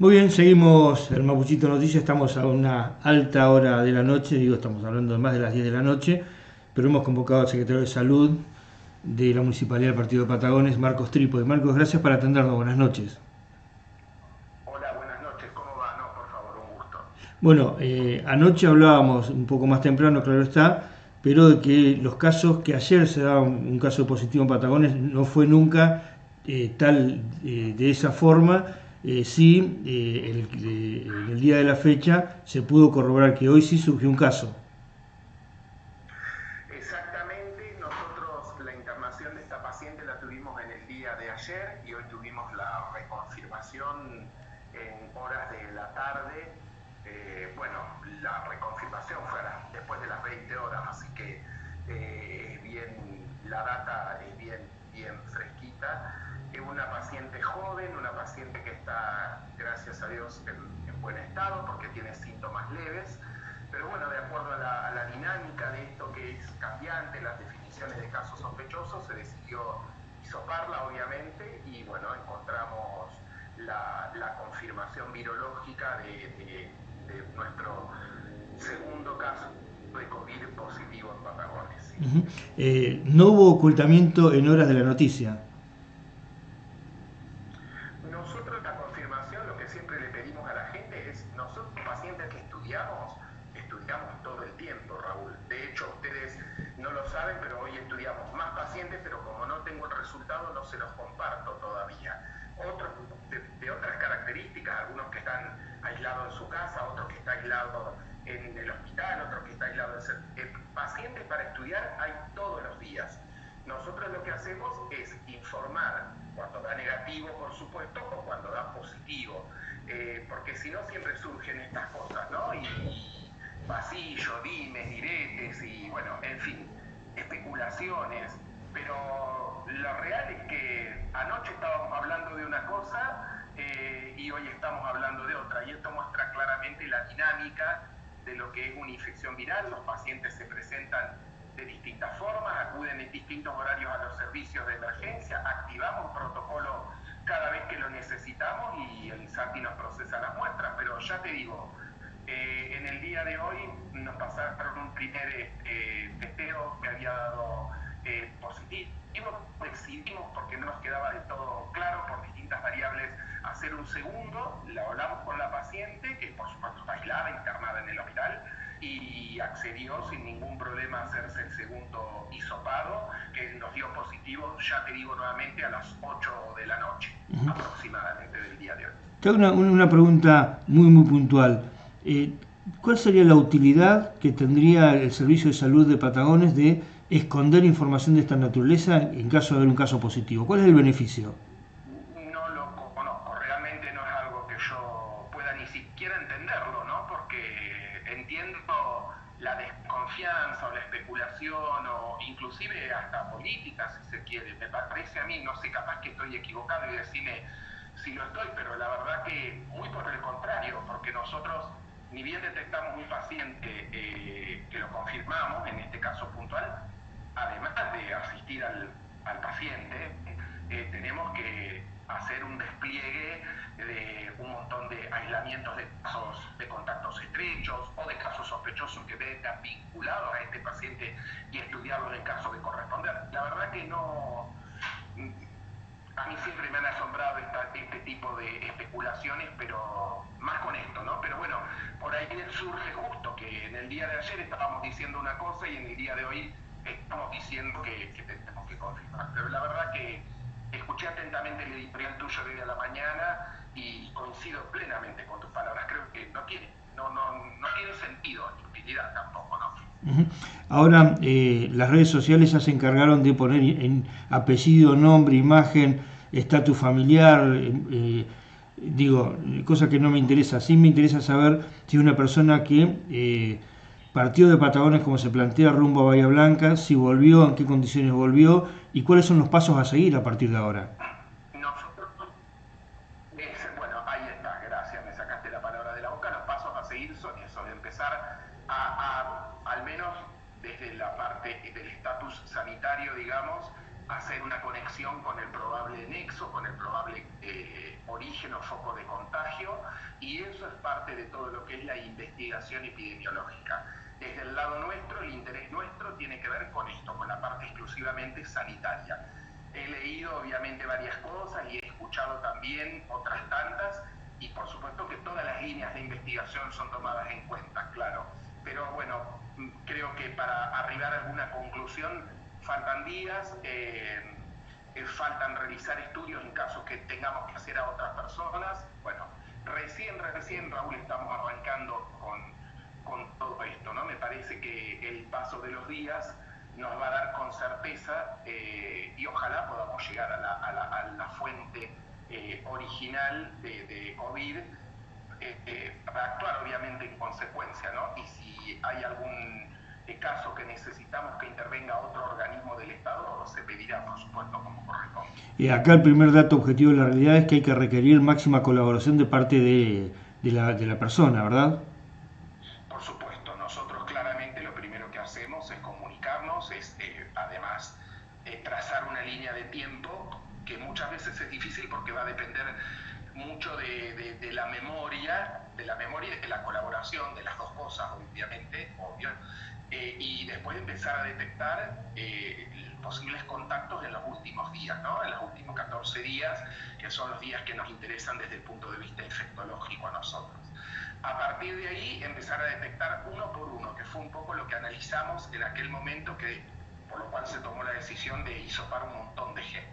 Muy bien, seguimos el Mapuchito Noticias, estamos a una alta hora de la noche, estamos hablando de más de las 10 de la noche, pero hemos convocado al secretario de Salud de la Municipalidad del Partido de Patagones, Marcos Trípode. Marcos, gracias por atendernos, buenas noches. Hola, buenas noches, ¿cómo va? No, por favor, un gusto. Bueno, anoche hablábamos un poco más temprano, claro está, pero de que los casos, que ayer se daba un caso positivo en Patagones, no fue nunca de esa forma. Sí, en el día de la fecha se pudo corroborar que hoy sí surgió un caso. Exactamente, nosotros la internación de esta paciente la tuvimos en el día de ayer y hoy tuvimos la reconfirmación en horas de la tarde. Bueno, la reconfirmación fue después de las 20 horas, así que la data es bien fresquita. Es una paciente joven, una paciente que está, gracias a Dios, en buen estado porque tiene síntomas leves. Pero bueno, de acuerdo a la dinámica de esto que es cambiante, las definiciones de casos sospechosos, se decidió hisoparla, obviamente, y bueno, encontramos la confirmación virológica de nuestro segundo caso de COVID positivo en Patagones. ¿Sí? No hubo ocultamiento en horas de la noticia. Nosotros la confirmación, lo que siempre le pedimos a la gente es, nosotros pacientes que estudiamos todo el tiempo, Raúl. De hecho, ustedes no lo saben, pero hoy estudiamos más pacientes, pero como no tengo el resultado, no se los comparto todavía. Otros de otras características, algunos que están aislados en su casa, otros que están aislados en el hospital, otros que están aislados pacientes para estudiar hay todos los días. Nosotros lo que hacemos es informar cuando da negativo, por supuesto, o cuando da positivo, porque si no siempre surgen estas cosas, ¿no? Y pasillo, dimes, diretes y bueno, en fin, especulaciones. Pero lo real es que anoche estábamos hablando de una cosa y hoy estamos hablando de otra. Y esto muestra claramente la dinámica de lo que es una infección viral. Los pacientes se presentan de distintas formas, acuden en distintos horarios a los servicios de emergencia, activamos un protocolo cada vez que lo necesitamos y el SATI nos procesa las muestras, pero ya te digo, en el día de hoy nos pasaron un primer testeo que había dado positivo, decidimos porque no nos quedaba del todo claro por distintas variables hacer un segundo, lo hablamos con la paciente que por supuesto está aislada, internada en el hospital y accedió sin ningún problema a hacerse el segundo hisopado que nos dio positivo, ya te digo nuevamente, a las 8 de la noche aproximadamente del día de hoy. Te hago una pregunta muy puntual. Eh, ¿Cuál sería la utilidad que tendría el Servicio de Salud de Patagones de esconder información de esta naturaleza en caso de haber un caso positivo? ¿Cuál es el beneficio? No lo conozco, realmente no es algo que yo pueda ni siquiera entenderlo, ¿no? Porque entiendo la desconfianza o la especulación o inclusive hasta política, si se quiere. Me parece a mí, no sé, capaz que estoy equivocado y decirme si lo estoy, pero la verdad que muy por el contrario, porque nosotros ni bien detectamos un paciente que lo confirmamos, en este caso puntual, además de asistir al paciente, tenemos que hacer un despliegue de un montón de aislamientos de casos de contactos estrechos o de casos sospechosos que vengan vinculados a este paciente y estudiarlos en caso de corresponder. La verdad que no, a mí siempre me han asombrado este tipo de especulaciones, pero más con esto, ¿no? Pero bueno, por ahí surge justo que en el día de ayer estábamos diciendo una cosa y en el día de hoy estamos diciendo que tenemos que confirmar. Pero la verdad que escuché atentamente el editorial tuyo de hoy a la mañana y coincido plenamente con tus palabras. Creo que no tiene sentido ni utilidad tampoco, ¿no? Ahora, las redes sociales ya se encargaron de poner en apellido, nombre, imagen, estatus familiar, cosa que no me interesa. Sí me interesa saber si una persona que partió de Patagones, como se plantea, rumbo a Bahía Blanca, si volvió, en qué condiciones volvió y cuáles son los pasos a seguir a partir de ahora. Nosotros bueno, ahí está, gracias, me sacaste la palabra de la boca. Los pasos a seguir son eso, de empezar al menos desde la parte del estatus sanitario, digamos, hacer una conexión con el probable nexo, con el probable origen o foco de contagio, y eso es parte de todo lo que es la investigación epidemiológica. Desde el lado nuestro, el interés nuestro tiene que ver con esto, con la parte exclusivamente sanitaria. He leído obviamente varias cosas y he escuchado también otras tantas, y por supuesto que todas las líneas de investigación son tomadas en cuenta, claro. Pero bueno, creo que para arribar a alguna conclusión faltan días, faltan realizar estudios en casos que tengamos que hacer a otras personas. Bueno, recién Raúl, estamos arrancando con todo esto, ¿no? Me parece que el paso de los días nos va a dar con certeza y ojalá podamos llegar a la fuente original de COVID para actuar obviamente en consecuencia, ¿no? Y si hay algún caso que necesitamos que intervenga otro organismo del Estado, se pedirá, por supuesto, como corresponde. Acá el primer dato objetivo de la realidad es que hay que requerir máxima colaboración de parte de la persona, ¿verdad? Por supuesto, nosotros claramente lo primero que hacemos es comunicarnos, es además trazar una línea de tiempo que muchas veces es difícil porque va a depender mucho de la memoria, y de la colaboración, de las dos cosas, obviamente, obvio, y después empezar a detectar posibles contactos en los últimos días, ¿no? En los últimos 14 días, que son los días que nos interesan desde el punto de vista infectológico a nosotros. A partir de ahí, empezar a detectar uno por uno, que fue un poco lo que analizamos en aquel momento, por lo cual se tomó la decisión de hisopar un montón de gente.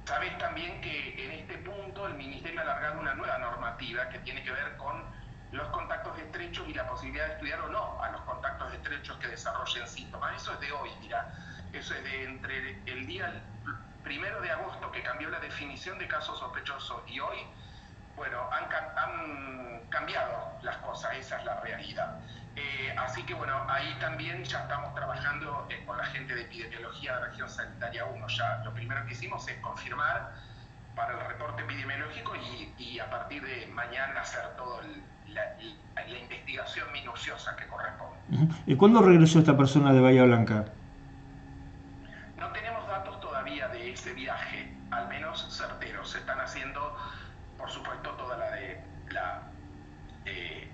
Sabes también que en este punto el Ministerio ha alargado una nueva normativa que tiene que ver con los contactos estrechos y la posibilidad de estudiar o no a los contactos estrechos que desarrollen síntomas. Eso es de hoy, mira, eso es de entre el día 1 de agosto, que cambió la definición de caso sospechoso, y hoy, bueno, han cambiado las cosas, esa es la realidad. Así que bueno, ahí también ya estamos trabajando con la gente de epidemiología de la región sanitaria 1. Ya lo primero que hicimos es confirmar para el reporte epidemiológico y a partir de mañana hacer toda la investigación minuciosa que corresponde. ¿Y cuándo regresó esta persona de Bahía Blanca? No tenemos datos todavía de ese viaje, al menos certeros. Se están haciendo, por supuesto, toda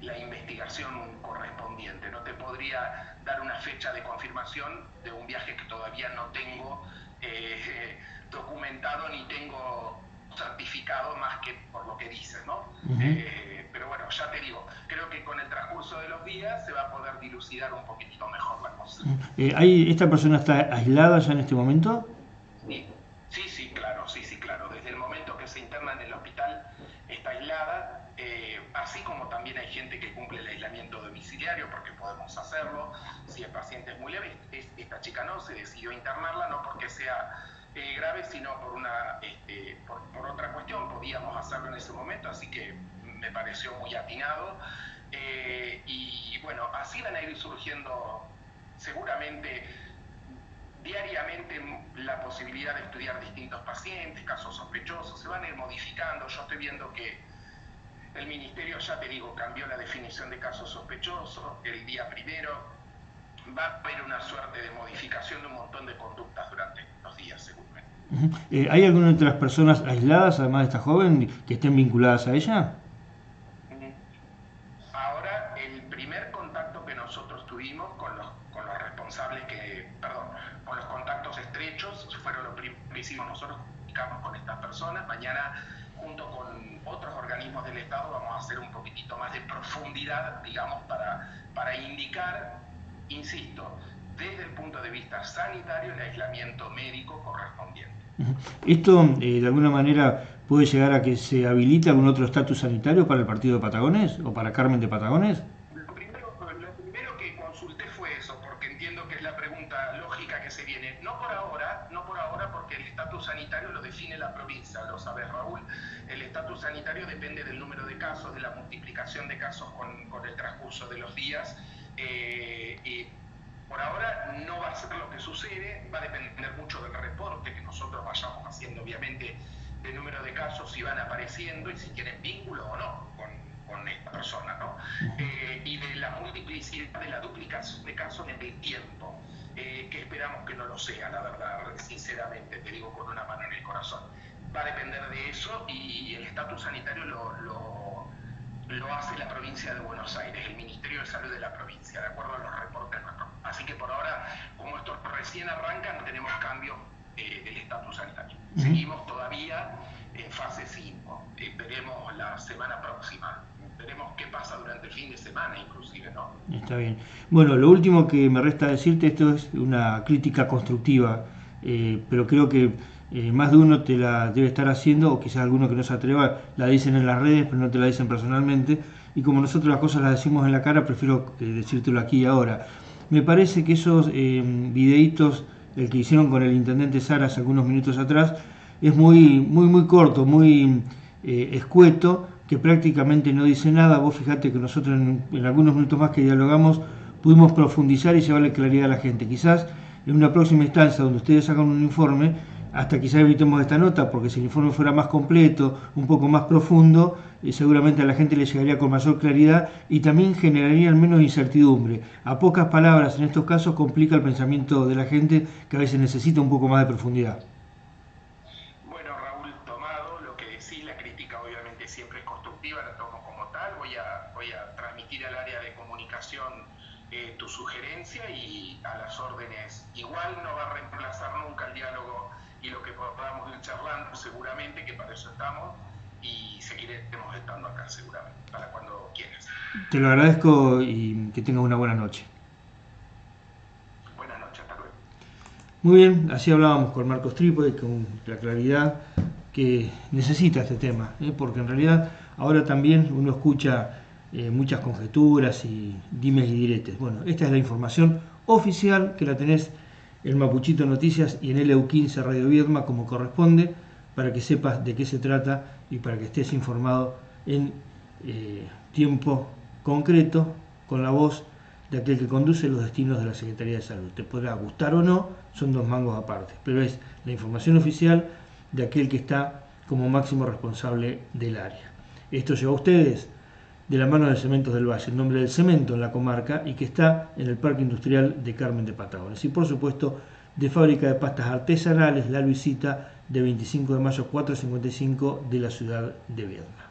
la investigación correspondiente. No te podría dar una fecha de confirmación de un viaje que todavía no tengo documentado ni tengo certificado, más que por lo que dices, ¿no? Pero bueno, ya te digo, creo que con el transcurso de los días se va a poder dilucidar un poquitito mejor la cosa. ¿Esta persona está aislada ya en este momento? Sí, claro. Desde el momento que se interna en el hospital está aislada, así como también hay gente que cumple el aislamiento domiciliario porque podemos hacerlo. Si el paciente es muy leve, esta chica no, se decidió internarla no porque sea grave, sino por otra cuestión. Podíamos hacerlo en ese momento, así que me pareció muy atinado. Y bueno, así van a ir surgiendo seguramente diariamente la posibilidad de estudiar distintos pacientes, casos sospechosos, se van a ir modificando. Yo estoy viendo que el Ministerio, ya te digo, cambió la definición de casos sospechosos el día 1. Va a haber una suerte de modificación de un montón de conductas durante estos días, seguramente. ¿Hay alguna de las personas aisladas, además de esta joven, que estén vinculadas a ella? Ahora, el primer contacto que nosotros tuvimos con los responsables con los contactos estrechos, fueron lo primero que hicimos nosotros, comunicamos con estas personas. Mañana, junto con otros organismos del Estado, vamos a hacer un poquitito más de profundidad, digamos, para indicar, insisto, desde el punto de vista sanitario, el aislamiento médico correspondiente. ¿Esto de alguna manera puede llegar a que se habilite algún otro estatus sanitario para el partido de Patagones o para Carmen de Patagones? Lo primero que consulté fue eso, porque entiendo que es la pregunta lógica que se viene. No por ahora, porque el estatus sanitario lo define la provincia, lo sabes, Raúl. El estatus sanitario depende del número de casos, de la multiplicación de casos con el transcurso de los días. Por ahora no va a ser lo que sucede, va a depender mucho del reporte que nosotros vayamos haciendo, obviamente, del número de casos, si van apareciendo y si tienen vínculo o no con esta persona, ¿no? Y de la multiplicidad, de la duplicación de casos en el tiempo, que esperamos esperamos que no lo sea, la verdad, sinceramente, te digo con una mano en el corazón. Va a depender de eso y el estatus sanitario lo hace la provincia de Buenos Aires, el Ministerio de Salud de la provincia, de acuerdo a los reportes nuestros. Así que por ahora, como esto recién arranca, no tenemos cambio del estatus sanitario. Seguimos todavía en fase 5, veremos la semana próxima. Veremos qué pasa durante el fin de semana, inclusive, ¿no? Está bien. Bueno, lo último que me resta decirte, esto es una crítica constructiva, pero creo que más de uno te la debe estar haciendo, o quizás alguno que no se atreva, la dicen en las redes, pero no te la dicen personalmente, y como nosotros las cosas las decimos en la cara, prefiero decírtelo aquí y ahora. Me parece que esos videitos, el que hicieron con el intendente Saras algunos minutos atrás, es muy corto, muy escueto, que prácticamente no dice nada. Vos fijate que nosotros en algunos minutos más que dialogamos pudimos profundizar y llevarle claridad a la gente. Quizás en una próxima instancia donde ustedes hagan un informe, hasta quizás evitemos esta nota, porque si el informe fuera más completo, un poco más profundo, seguramente a la gente le llegaría con mayor claridad y también generaría menos incertidumbre. A pocas palabras en estos casos complica el pensamiento de la gente, que a veces necesita un poco más de profundidad. Siempre es constructiva, la tomo como tal, voy a transmitir al área de comunicación tu sugerencia y a las órdenes. Igual no va a reemplazar nunca el diálogo y lo que podamos ir charlando, seguramente, que para eso estamos, y seguiremos estando acá seguramente, para cuando quieras. Te lo agradezco y que tengas una buena noche. Buenas noches, hasta luego. Muy bien, así hablábamos con Marcos Trípode, con la claridad que necesita este tema, porque en realidad ahora también uno escucha muchas conjeturas y dimes y diretes. Bueno, esta es la información oficial que la tenés en Mapuchito Noticias y en LU15 Radio Viedma como corresponde, para que sepas de qué se trata y para que estés informado en tiempo concreto con la voz de aquel que conduce los destinos de la Secretaría de Salud. Te podrá gustar o no, son dos mangos aparte, pero es la información oficial de aquel que está como máximo responsable del área. Esto lleva a ustedes de la mano de Cementos del Valle, el nombre del cemento en la comarca y que está en el Parque Industrial de Carmen de Patagones. Y por supuesto, de Fábrica de Pastas Artesanales, La Luisita, de 25 de mayo 455 de la ciudad de Viedma.